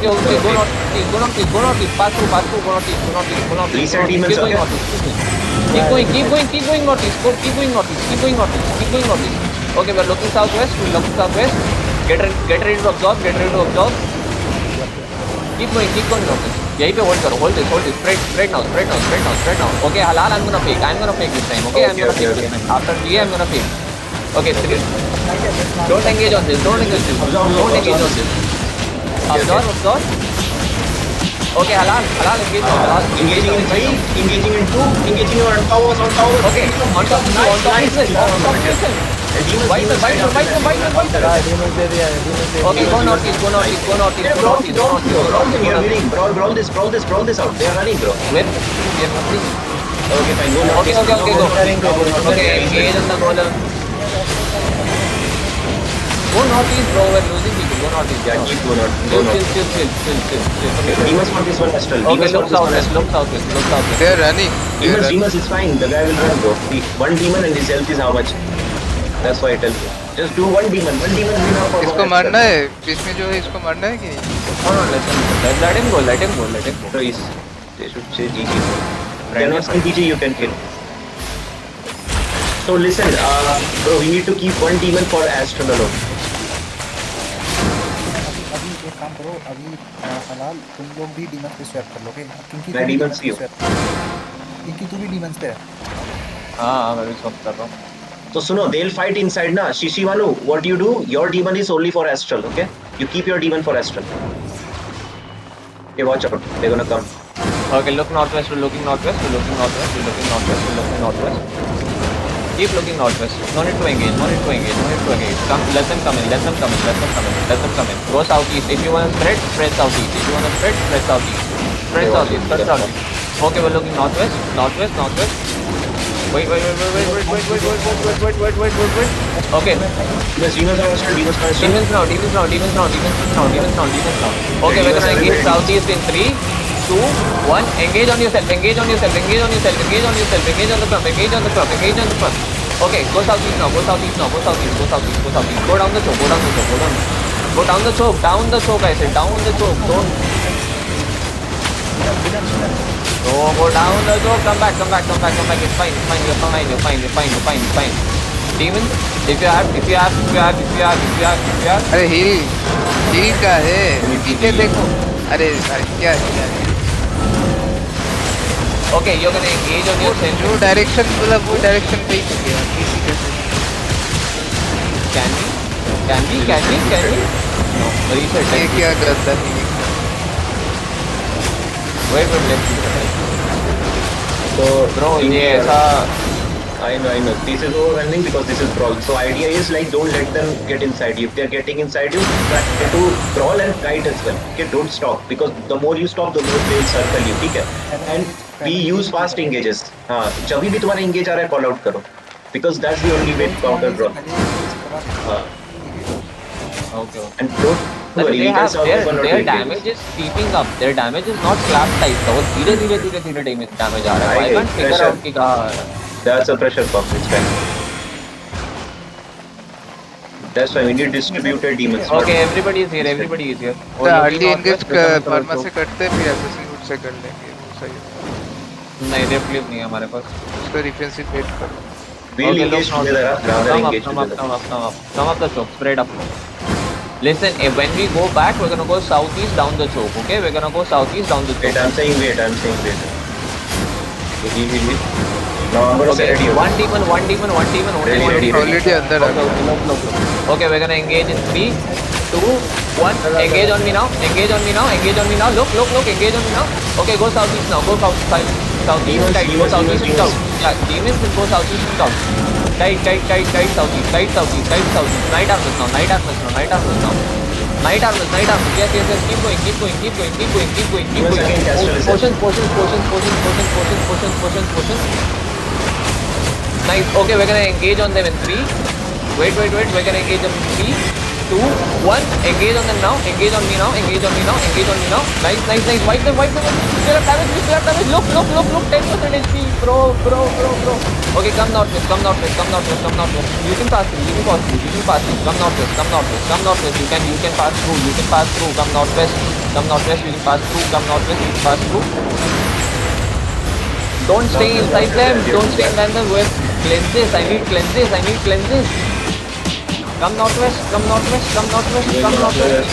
Okay, go northeast, pass through, go northeast. Reset demons, Keep going okay? northeast. Keep going northeast. Keep going northeast. Okay, we're looking southwest. Get ready to absorb. Keep going northeast. यहीं पे hold this. Spread now. Okay, Halal, I'm gonna fake this time. Okay, I'm gonna fake this time. After 3, I'm gonna fake. Okay, 3. Don't engage on this. Absorb. Okay, Halal, engage. Engaging in 3, engaging in 2, engaging on towers. Okay, on top. And demons, Bite them. Okay, go northeast. Brawl this out. They are running, bro. Where? Okay, fine. Go northeast. Okay, go. Okay, engage on the golem. Go northeast, bro. We're losing people. Go northeast. Yeah, keep go northeast. Chill. Demons want this one as well. Okay, look southwest. They are running. Demons is fine. The guy will run, bro. One demon and his health is how much? That's why I tell you. Just do one demon. One demon is enough for इसको मारना है, इसमें जो है इसको मारना है कि? No, let him go. So they should say GG. Cannot say GG, you can kill. So listen, bro, we need to keep one demon for Astral alone. अभी एक काम करो, अभी हलाल तुम लोग भी डीमंस पे स्वैप कर लोगे। क्योंकि मैं demons भी हूँ। क्योंकि तू भी डीमंस पे है। हाँ, मैं भी स्वैप कर रहा हूँ। So Suno, they'll fight inside na. Shishivanu, what you do? Your demon is only for Astral, okay? You keep your demon for Astral. Okay, watch out. They're gonna come. Okay, look northwest. We're looking northwest. Keep looking northwest. No need to engage. Come, let them come in. Go southeast. If you want to spread southeast. Spread southeast. Okay, we're looking northwest. Wait. Okay. Demons are Astral. Demons now. Okay, we're gonna engage southeast in 3, 2, 1. Engage on yourself. Engage on the front. Okay, go southeast now. Go southeast. Go down the choke. Go down the choke. I said down the choke. Don't. No, go down the choke. Come back. It's fine. You're fine. Demon, if you have. अरे heal का है, पीछे देखो. अरे क्या है? Okay, you're gonna engage on yourself. जो direction मतलब वो डायरेक्शन पे ही गया. Can we? No, reset. ये क्या करता है? Wait, let's see. So, Bro, ये ऐसा. I know. This is overwhelming because this is brawl. So idea is like don't let them get inside you. If they are getting inside you, try to brawl and kite as well. Okay, don't stop because the more you stop, the more they will circle you. ठीक है? And we use fast engages. हाँ, जब भी तुम्हारा engage आ रहा है, call out करो. Because that's the only way to counter brawl. हाँ. Okay. And don't But worry, we can solve this one or their two damage is keeping up. Their damage is not clap type. So धीरे damage आ रहा है. I can't figure out कि कहाँ. That's a pressure pump. It's fine. That's why we need distributed demons. Okay, everybody is here. तो early engage परमा से करते हैं फिर एसएससी रूट से कर लेंगे. वो सही है. नहीं, रेफ्लिप नहीं है हमारे पास. उसका डिफेंसिव वेट करो. We'll engage together. Rather engage together. Come up the choke. Spread up. Listen, when we go back, we're gonna go southeast down the choke. Okay, we're gonna go southeast down the choke. Wait, I'm saying wait. Heal. Now I'm gonna Okay, set it. one demon. Only Ready. Already अंदर आ गया. Okay, we're gonna engage in 3, 2, 1. Engage on me now. Look. Engage on me now. Okay, go southeast now. Go southeast. Demons, Tight. Go demons, southeast and demons. south. Yeah, demons will go southeast and south. Tight southeast. Night armors now. Night armors. Yes. Keep going. Demons again cast a reset. Nice. Okay, we're gonna engage on them in 3. Wait. We're gonna engage them in 3, 2, 1. Engage on them now. Engage on me now. Engage on me now. Engage on me now. Nice, nice, nice. Wipe them, wipe them. Still have damage. We still have damage. Look, look, look, look. 10% HP. Bro. Okay, come northwest. Come northwest. Come northwest. Come northwest. You can pass through. You can pass through. You can pass through. Come northwest. Come northwest. Come northwest. You can pass through. You can pass through. Come northwest. Come northwest. You can pass through. Come northwest. You can pass through. Don't stay inside them. Don't stay inside them. With cleanses. I need cleanses. I need cleanses. Come northwest. Come northwest. Come northwest. Come northwest.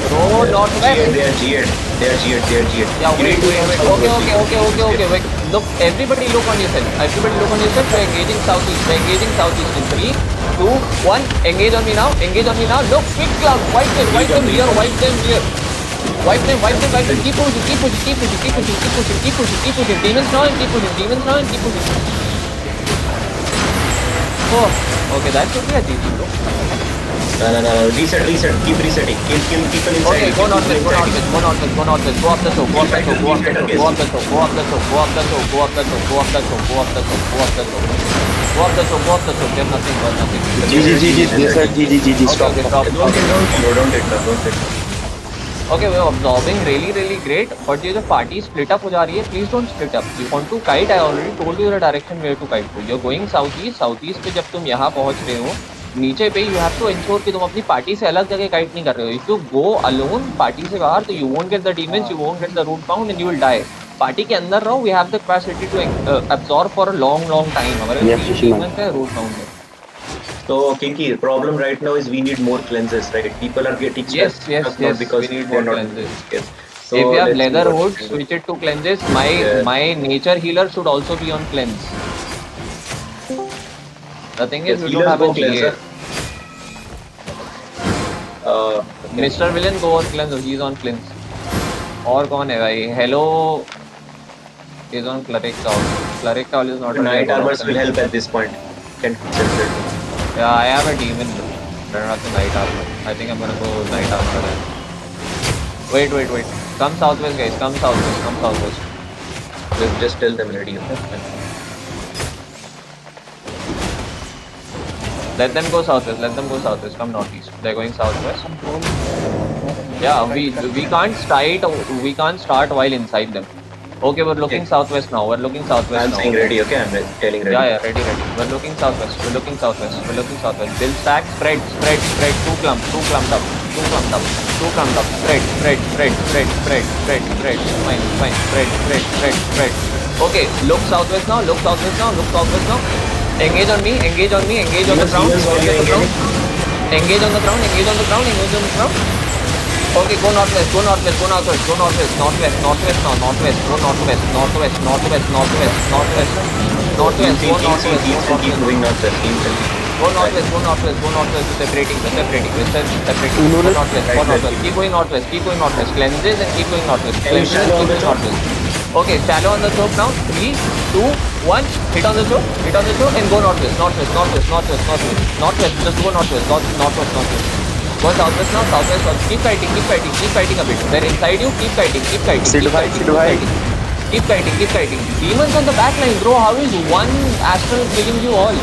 Bro, northwest. They are G8. Yeah, wait. Okay. Wait. Look, everybody look on yourself. Everybody look on yourself. We're engaging southeast. We're engaging southeast in 3, 2, 1. Engage on me now. Engage on me now. Look, quick cloud. Wipe them here. Wipe them here. Wipe them. Keep pushing. Demons now and keep pushing. Oh, okay, that should be a GG, bro. No. Reset. Keep resetting. Kill people inside. Okay, go northwest. Go up the toe. Go up the toe. There's nothing. GG. Stop. Okay, stop. Don't hit her. Okay, we're absorbing really great, but ये जो party split up हो जा रही है, please don't split up. You want to kite? I already told you the direction where to kite to. You're going southeast पे जब तुम यहाँ पहुँच रहे हो, नीचे पे you have to ensure कि तुम अपनी party से अलग जगह kite नहीं कर रहे हो. If you go alone party से बाहर, तो you won't get the demons, you won't get the root bound, and you will die. Party के अंदर रहो, we have the capacity to absorb for a long time. हमारे demons है, root bound है. So Kinky, problem right now is we need more cleanses, right? People are getting Yes. because We need they're more not. cleanses. Yes. So If you have let's see leather what hood, we do. switch it to cleanses. My nature healer should also be on cleanse. The thing is, Yes, we don't have a healers go GA. cleanser. Mr. Villain go on cleanse. He's on cleanse. और कौन है भाई? Hello is on cleric cowl. Cleric cowl is not. a Night good armors option. will help at this point. Can consider it. Yeah, I have a demon. Better not the night armor. I think I'm gonna go night armor then. Wait. Come southwest, guys. Come southwest. Just tell them ready. Okay? Let them go southwest. Come northeast. They're going southwest. Yeah, we can't start while inside them. Okay, we're looking southwest now. I'm saying ready. Okay, I'm telling ready. Yeah, ready. We're looking southwest. Build stack, spread. 2 clump up. Spread. Fine. Spread. Okay, look southwest now. Engage on me. Engage on the ground. Engage on the ground. Okay, go northwest. Northwest now. Keep moving northwest. Go northwest. Separating. Go northwest. Keep going northwest. Cleanses and keep going northwest. Okay, shallow on the slope now. 3, 2, 1. Hit on the slope and go northwest. Just go northwest. Go southwest now. Keep fighting a bit. They're inside you. Keep fighting. Keep fighting. Demons on the back line, bro. How is one astral killing you all?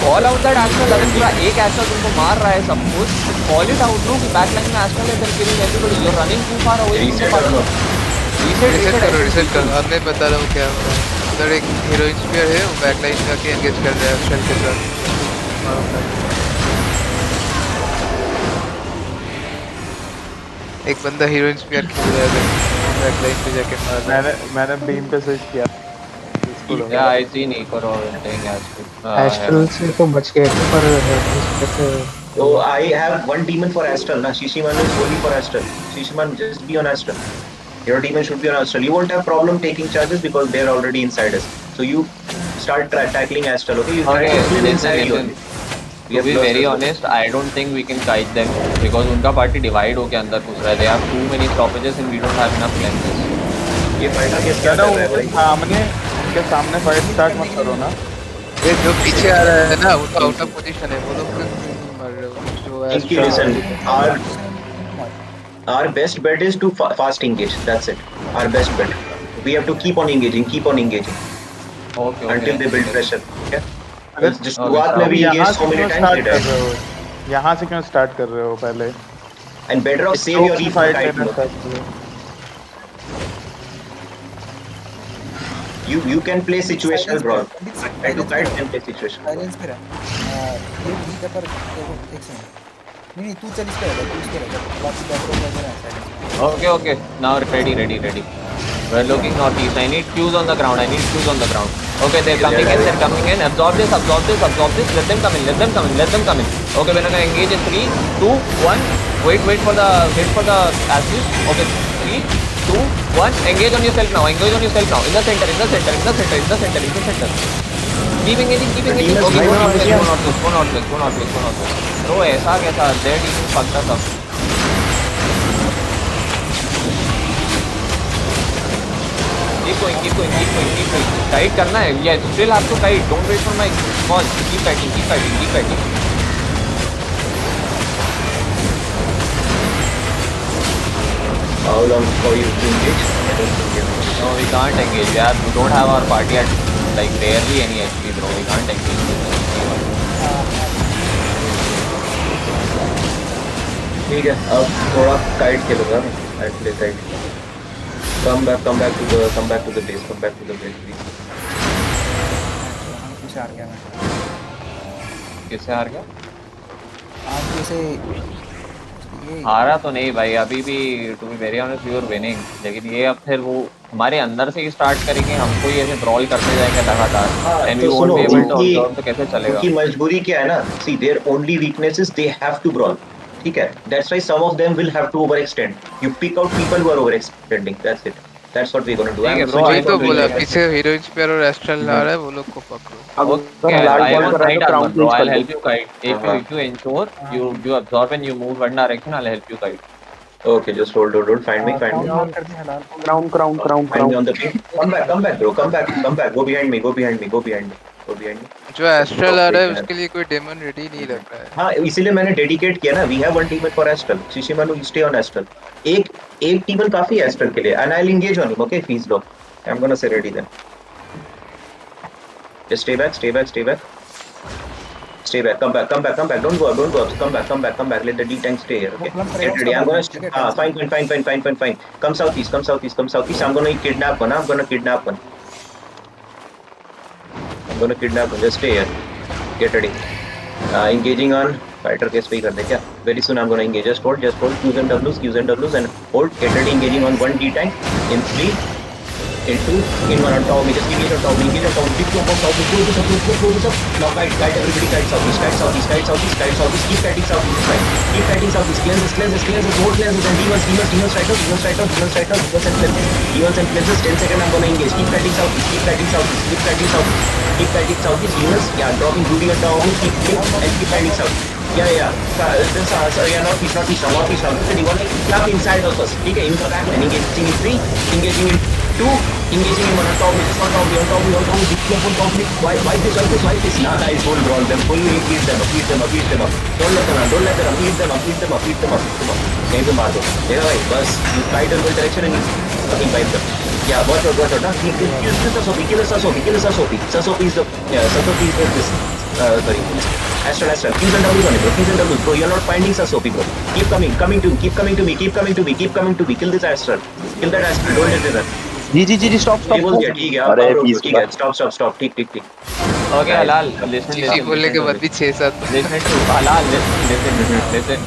Call out that astral. अगर पूरा एक astral तुमको मार रहा है सब कुछ, call it out, bro. कि back line में astral है, they're killing everybody. You're running too far away. Reset करो. अब मैं बता रहा हूँ क्या हो रहा है. उधर एक हीरोइन स्पीयर है, वो बैक लाइन जाके एंगेज कर रहा है अस्ट्रल के साथ. एक बंदा हीरोइन स्पीयर खेल रहा है, बैक लाइन पे जाके मार रहा है. मैंने बीम पे स्विच किया. Yeah, I see Nico saying astral. Astral से तो बच गए थे पर कैसे. So I have one demon for Astral. Now Shishiman is only for Astral. Shishiman, just be on Astral. Your demon should be on Astral. You won't have problem taking charges because they're already inside us. So you start tackling Astral. Okay, you try to kill inside you. To be very honest, I don't think we can kite them because उनका party divide होके अंदर घुस रहा है. They have too many stoppages and we don't have enough lenses. ये fighter case क्या कर रहा है भाई? उनके सामने फाइट स्टार्ट मत करो ना. ये जो पीछे आ रहा है ना, वो तो आउट ऑफ पोजीशन है. वो लोग मर रहे हो. जो Kinky, listen. Our best bet is to fast engage. That's it. Our best bet. We have to keep on engaging. Okay. Until they build pressure. Okay. Just Okay, शुरुआत में south. भी यहाँ engage से so many क्यों times start they कर died. रहे हो? यहाँ से क्यों स्टार्ट कर रहे हो पहले? And better off save your stroke E से for फाइट kite लेना mode. स्टार्ट करो। You can play situational silence पे brawl. रह, पंडित Try to साइलेंस पे kite रह, and play situational brawl. Silence पे रह। ये ठीक है पर देखो एक सेकंड, नहीं तू चल इस पे रह, तू इस पे रह, बाकी बैकग्राउंड वगैरह है साइलेंस पे। Okay. Now ready. We're looking northeast. I need queues on the ground. Okay, they're coming in. Absorb this. Let them come in. Okay, we're gonna engage in 3, 2, 1. Wait for the ashes. Okay, 3, 2, 1. Engage on yourself now. In the center. Keep engaging. Okay, team is go fine. northwest. Bro, ऐसा कैसा? Their team is fucked us up. Keep going. Kite करना है. Yeah, still have to kite. Don't wait for my call. Keep kiting. How long for you to engage? I don't think you have. No, we can't engage. We don't have our party at like barely any HP, bro. We can't engage. ठीक है, अब थोड़ा kite खेलूंगा मैं. I play kite. Come back to the base, please. पीछे हार गया मैं। किससे हार गया? आज जैसे ये हारा तो नहीं भाई, अभी भी to be very honest we are winning, लेकिन ये अब फिर वो हमारे अंदर से ही स्टार्ट करेंगे, हमको ही ऐसे ब्रॉल करते जाएंगे लगातार एंड वी तो वोंट सुनो, बी एबल टू ऑब्जर्व, तो कैसे चलेगा? उनकी मजबूरी क्या है ना, see their only weakness is they have to brawl. ठीक है, that's why some of them will have to overextend. You pick out people who are overextending, that's it. That's what we gonna do. ठीक है, bro, वही तो I बोला, will- पीछे हीरोइन स्पेयर और एस्ट्रल आ रहा है, वो लोग को पकड़ो। Okay, हलाल I बॉल want कर रहा है kite तो armor, क्राउन bro. चेंज कर I'll low. help you kite. If you ensure you absorb and you move one direction, I'll help you kite. Okay, just hold. Find me. Mark कर दे हलाल। Find me on the ping. Come back, bro. Come back. Go behind me. जो astral आ रहा है उसके लिए कोई daemon ready नहीं लग रहा है। हाँ, इसीलिए मैंने डेडिकेट किया ना. We have one teammate for Astral. शिशिमानु, यू स्टे ऑन एस्ट्रल. एक टीमन काफी है एस्ट्रल के लिए. And I will engage on him. Okay, if he is low, I am gonna say ready then. Just stay back. Come back. Don't go up. Come back. Let the D tank stay here. Okay. Get ready. I'm gonna. Fine. Come southeast. I'm gonna kidnap one. I'm gonna kidnap one. Just stay here. Get ready. Engaging on fighter case पे ही कर दे क्या? Very soon I'm gonna engage. Just hold. Qs and Ws and hold. Get ready. Engaging on one D tank. In 3, in 2, in 1 on top. Just engage on top. Big jump on top. Close this up. Now kite. Everybody kite southeast. Keep kiting southeast. Keep kiting southeast. Cleanses. More cleanses and demons strikers. Demons and cleanses. 10 seconds. I'm gonna engage. Keep kiting southeast. Demons. Yeah, dropping Ruby on top. Keep kiting southeast. Yeah. Northeast. Anyone club inside of us. ठीक है, in the back line. Engaging in 3. Engaging in 2. Engaging in 1 on top. Just on top. Big jump on top. Why this? Nah, guys, hold brawl them. Fully beat them up. Don't let them run. Beat them up. कहीं पे मार दो. देखा भाई, बस you fight in one direction and you fucking fight them. Yeah, watch out. Nah, kill the Sasopi is the this. Sorry. Astral. Qs and Ws on it, bro. Bro, you're not finding Sasopi, bro. Keep coming to me. Kill this Astral. Don't let it run. जी stop ये बोल दिया, ठीक है. अरे अब please, ठीक है. Stop. ठीक. Okay, Halal, listen. जीसी बोलने के बाद भी 6-7 Listen to Halal. Listen.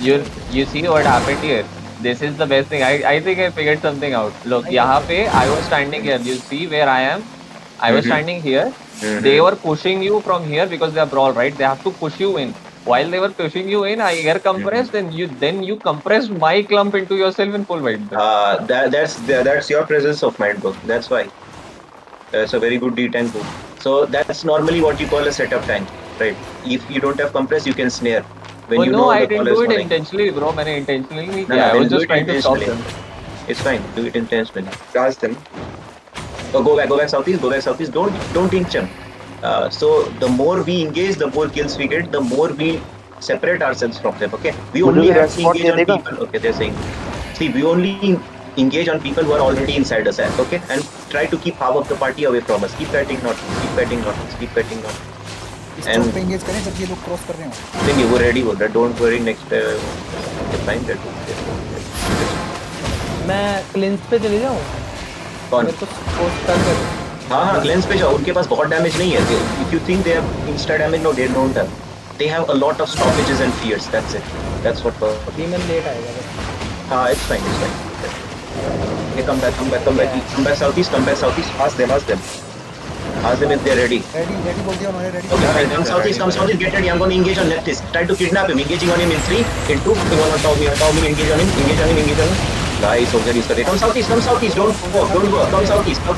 You see what happened here? This is the best thing. I think I figured something out. Look, यहाँ पे I was standing here. You see where I am? I was standing here. They were pushing you from here because they are brawl, right? They have to push you in. While they were pushing you in, I air compressed, and you compressed my clump into yourself in full weight. That's your presence of mind, bro. That's why. That's a very good D10 too. So that's normally what you call a setup tank, right? If you don't have compress, you can snare. When Oh you no, know I the didn't ball is do it coming. intentionally, bro. मैंने intentionally नहीं No, किया. I then was do just it trying to stop intentionally. them. It's fine. Do it intentionally. Charge them. Oh, go back southeast. Don't inch them. So the more we engage, the more kills we get. The more we separate ourselves from them. Okay. We only मुझे have to respond engage on दे देगा? people. Okay, they're saying. See, we only engage on people who are already inside us. Okay, and try to keep half of the party away from us. Keep fighting north. इस And- चौक पे engage करें जब ये लोग cross कर रहे हो। नहीं वो रेडी बोल रहा है, don't worry next time that. मैं क्लिंस पे चले जाऊँ, कौन? मेरे को पोस्ट कर दे। हाँ क्लेंस पे जाओ, उनके पास बहुत डैमेज नहीं है। If you think they have insta damage, no they don't have. They have a lot of stoppages and fears, that's it, that's what. डीमन लेट आएगा बस। हाँ it's fine, it's fine. Okay, come back southeast, ask them if they're ready. Ready बोल दिया उन्होंने, ready। Okay, fine, come southeast, get ready. I'm going to engage on leftist. Try to kidnap him, engaging on him in 3, in 2, you want to top me, engage on him. Guys, soldier is ready. Come southeast, don't go. Come southeast. Come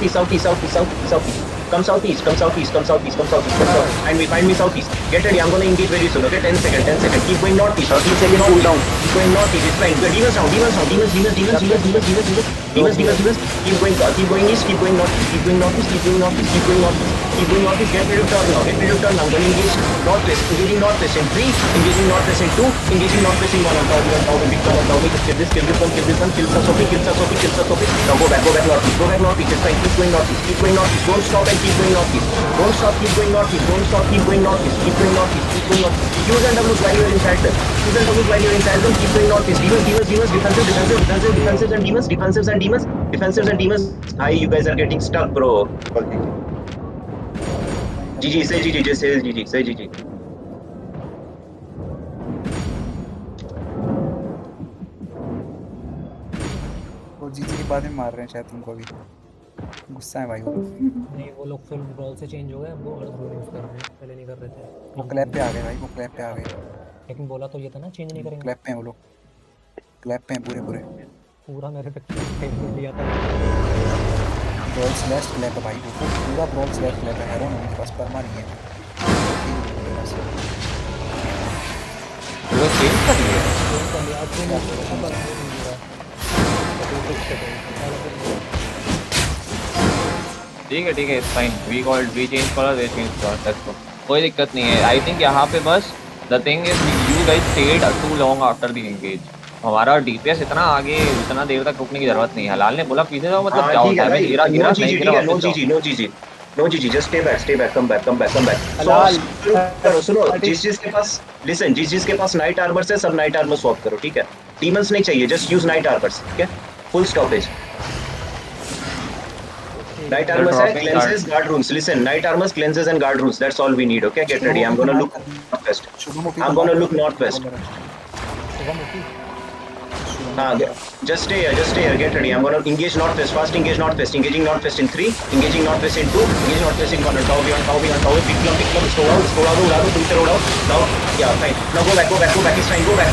southeast. Find me southeast. Get ready, I'm going to engage very soon. Okay, 10 seconds. Keep going northeast. Keep going down. Keep going northeast. It's fine. Demons down. Demons. Keep going east. Keep going northeast. Keep going northeast. Get ready to turn now. I'm going to engage northwest. Engaging northwest in 3. Engaging northwest in 2. Engaging northwest in 1. On top. Kill this one. Kill Sasopi. Now go back northeast. It's fine. Keep going northeast. Don't stop and keep going northeast. Don't stop, keep going northeast. Use and W's while you're inside them. Keep going northeast. Defensives and demons. Hi, you guys are getting stuck, bro. GG, say GG, just say GG. वो जीजी के बाद में मार रहे हैं शायद तुमको अभी। गुस्सा है भाई वो। नहीं वो लोग फुल ब्रॉल से चेंज हो गए, वो अर्थ रोल यूज कर रहे हैं, पहले नहीं कर रहे थे। वो क्लैप पे आ गए भाई, वो क्लैप पे आ गए। लेकिन बोला तो ये था ना चेंज नहीं करेंगे। क्लैप पे हैं वो लोग, क्लैप पे हैं पूरे। पूरा मेरे पे लिया था। ब्रॉल स्लैश क्लैप है भाई, वो पूरा ब्रॉल स्लैश क्लैप है। हेरोन उनके पास परमा नहीं है। लोग चेंज कर लिए। ठीक है, इट्स फाइन। वी चेंज करा, दे चेंज करा, दैट्स गुड। कोई दिक्कत नहीं है। आई थिंक यहाँ पे बस the thing is you guys stayed too long after the engage. हमारा डीपीएस इतना आगे, इतना देर तक रुकने की जरूरत नहीं है। हलाल ने बोला पीछे जाओ, मतलब क्या होता है? गिरा नहीं गिरा। No GG, just stay back, come back. सुनो, जिस के पास, listen, जिस के पास नाइट आर्मर से सब नाइट आर्मर स्वैप करो, ठीक है? डीमंस नहीं चाहिए, just use नाइट आर्मर्स, ठीक है? Full stoppage. Night armors and cleanses, guard rooms. Listen, night armors, cleanses and guard rooms. That's all we need. Okay, get ready. I'm gonna look northwest. Just stay here. Get ready. I'm gonna engage northwest. Fast engage northwest. Engaging northwest in 3. Engaging northwest in 2. Engage northwest in 1. Tower. Big clump. Slow down. Put it out. Now, yeah, fine. Now go back. It's fine. Go back.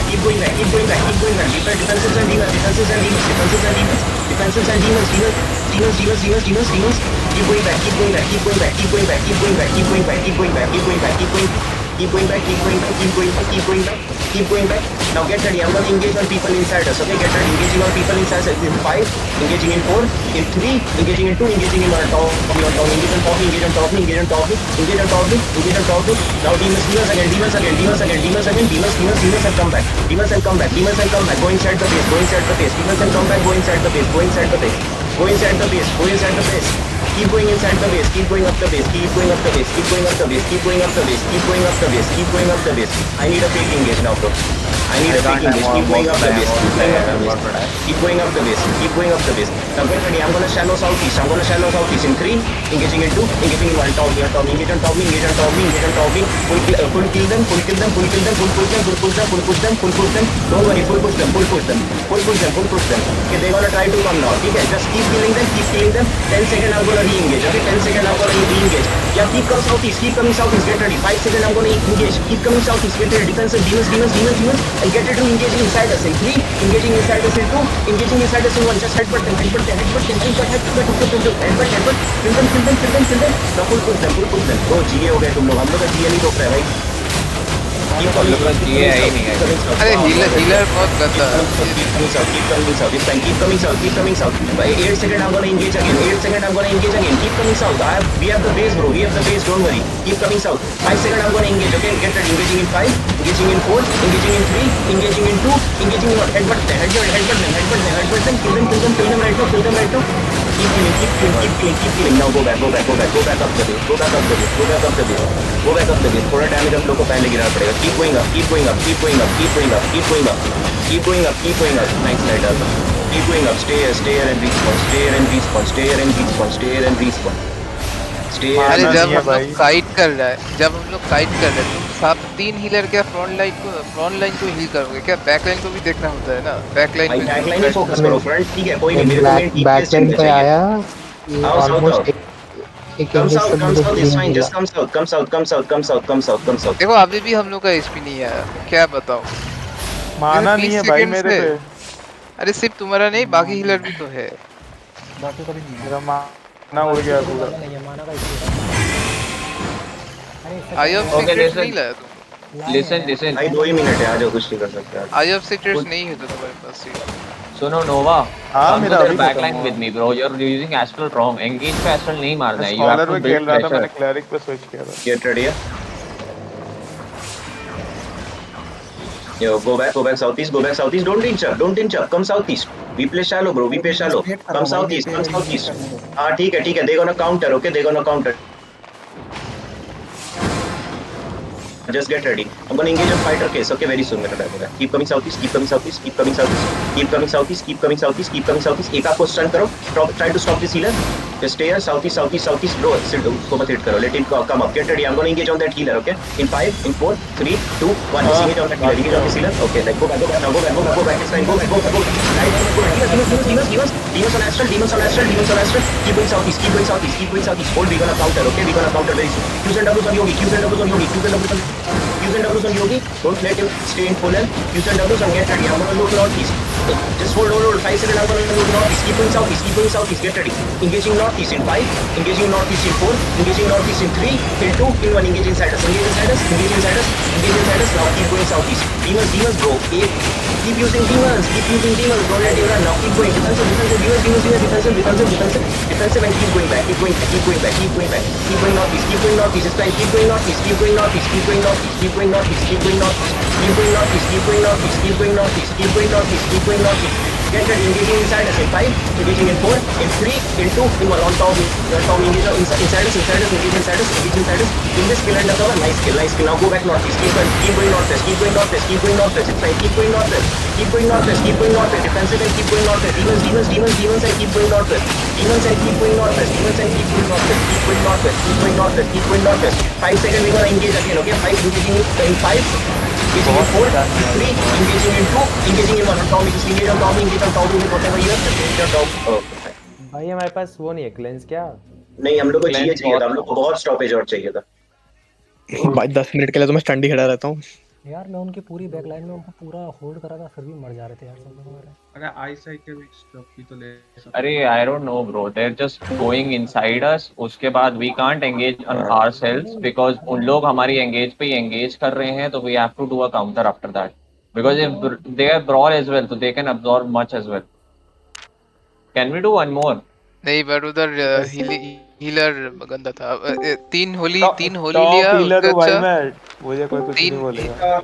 Keep going back. Defenses and demons. Keep going back. Keep going back. Now get ready. I'm going to engage on people inside us. Okay, get ready. Engaging on people inside us in 5. Engaging in 4. In 3. Engaging in 2. Engaging in 1. Engage on top. Now demons again. Demons and come back. Go inside the base. Demons and come back. Go inside the base. Keep going inside the base. Keep going up the base. I need a fake engage now, bro. Keep going up the base. Now get ready. I'm gonna shallow southeast in 3. Engaging in 2. Engaging in 1. Top. Engage on top me. Full kill them. Full push them. Don't worry. Full push them. Okay, they're gonna try to come now. Okay, just keep killing them. 10 seconds. I'm gonna re-engage. Okay, 10 seconds. I'm gonna re-engage. Yeah, keep coming southeast. Get ready. 5 seconds. I'm gonna engage. Keep coming southeast. Get ready. Defensive demons. And get ready to engage inside us in 3. Engaging inside us in 2. Engaging inside us in 1. Just headbutt them. Kill them. Now full push them. Oh, GA हो गए तुम लोग. हम लोग का GA नहीं रोक रहा है भाई. Keep coming south. अरे हीलर बहुत गंदा है। Keep coming south. By 8 seconds I'm gonna engage again. Keep coming south. We have the base, bro. Don't worry. Keep coming south. 5 seconds, I'm gonna engage. Okay, get ready. Engaging in 5, engaging in 4, engaging in 3, engaging in 2, engaging in 1. Headbutt them. Kill them right now. Keep killing. Now go back up the base. Go back up the base. थोड़ा damage हम लोग को पहले गिराना पड़ेगा. Keep going up. Nice slide up. Keep going up. Stay here and respawn. Stay here and respawn. अरे माना जब नहीं है हम भाई। लोग काइट कर रहे हैं तुम सब 3 हीलर क्या फ्रंट लाइन को हील करोगे क्या? बैक लाइन को भी देखना होता है ना. बैक लाइन भाई पे बैकलाइन ही फोकस करो. फ्रंट ठीक है, कोई नहीं. मेरे को मेन TPS बैक लाइन पे चाहिए. आया आओ, south ऑलमोस्ट आओ. एक Come इंगेज south, तक मुझे it's fine. नहीं Just मिला। come south. देखो अभी भी हम लोग का एचपी नहीं आया. क्या बताओ. माना 30 नहीं है भाई seconds मेरे है. पे। अरे सिर्फ तुम्हारा नहीं बाकी हीलर भी तो है. बाकी कभी नहीं है। मेरा माना उड़ गया पूरा। माना नहीं है, माना का इशू है। अरे इससे आई ऑफ Okay, सीक्रेट्स listen. नहीं लाया तुम. लाए हैं। Listen. भाई 2 ही मिनट है, आ जाओ, कुछ नहीं कर सकते यार. आई ऑफ सीक्रेट्स नहीं है तो तुम्हारे पास ही. सुनो Nova. हाँ, Come to मेरा their अभी back खत्म line हुआ। with me, bro. You're using Astral wrong. Engage पे Astral नहीं मारना है. You have स्कॉलर to पे build खेल रहा था, मैंने pressure. क्लरिक पे स्विच किया था। Get ready. Yo, go back southeast. Don't inch up. Come southeast. We play shallow, bro. Come southeast. हाँ ठीक है. They're gonna counter. Okay, they're gonna counter. Just get ready. I'm gonna engage a fighter case. Okay, very soon. Keep coming southeast. एक आपको stun करो. Try to stop this healer. Just stay here. Southeast. Bro, sit. उसको मत hit करो. Let him come up. Get ready. I'm gonna engage on that healer. Okay. In 5, in 4, 3, 2, 1. Just engage on that healer. Engage on this healer. Okay. Like go back. Go back. It's fine. Go back. Right. Demons. Demons on Astral. Keep going southeast. Hold. We're gonna counter. Okay. We're gonna counter very soon. Qs and Ws on Yogi. Don't let him stay in full health. Qs and Ws and get ready. I'm gonna look northeast. Just hold. 5 seconds. I'm gonna look northeast. Keep going southeast. Get ready. Engaging northeast in 5. Engaging northeast in 4. Engaging northeast in 3. In 2. In 1. Engage inside us. Now keep going southeast. Demons, bro. Keep using demons. Don't let him run. Now keep going. Defensive. Defensive and keep going back. Keep going northeast. It's fine. Keep going northeast. Get ready. Engaging inside us in 5. Engaging in 4. In 3. In 2. In 1. On top. Engage inside us. Engage inside us. In this kill under cover. Nice kill. Now go back northeast. Keep going northwest. It's fine. Keep going northwest. Defensive and keep going northwest. Demons and keep going northwest. Keep going northwest. 5 seconds. We're gonna engage again. Okay. 5. Engaging in 5. Engaging in 4, 3, engaging in 2, engaging in 1. On top, just engage on top, whatever you have to engage on top. Okay, fine. भाई हमारे पास वो नहीं है cleanse क्या? नहीं, हम लोग को Cleanse चाहिए था. बहुत- हम लोग को बहुत स्टॉपेज और चाहिए था. भाई 10 मिनट के लिए तो मैं स्टंडी खड़ा रहता हूँ। यार मैं उनकी पूरी बैकलाइन में उनको पूरा होल्ड करा था, फिर भी मर जा रहे थे यार सब लोग हमारे. अगर आई साइड के भी स्टॉप भी तो ले सकते. अरे I don't know, bro. They're just going inside us. उसके बाद we can't engage on ourselves because उन लोग हमारी engage पे engage कर रहे हैं, तो we have to do a counter after that. Because if they are brawl as well, so they can absorb much as well. Can we do one more? नहीं पर उधर हीलर गंदा था. 3 होली टॉप लिया. हीलर हूँ उससे भाई अच्छा मैं, मुझे कोई कुछ नहीं बोलेगा।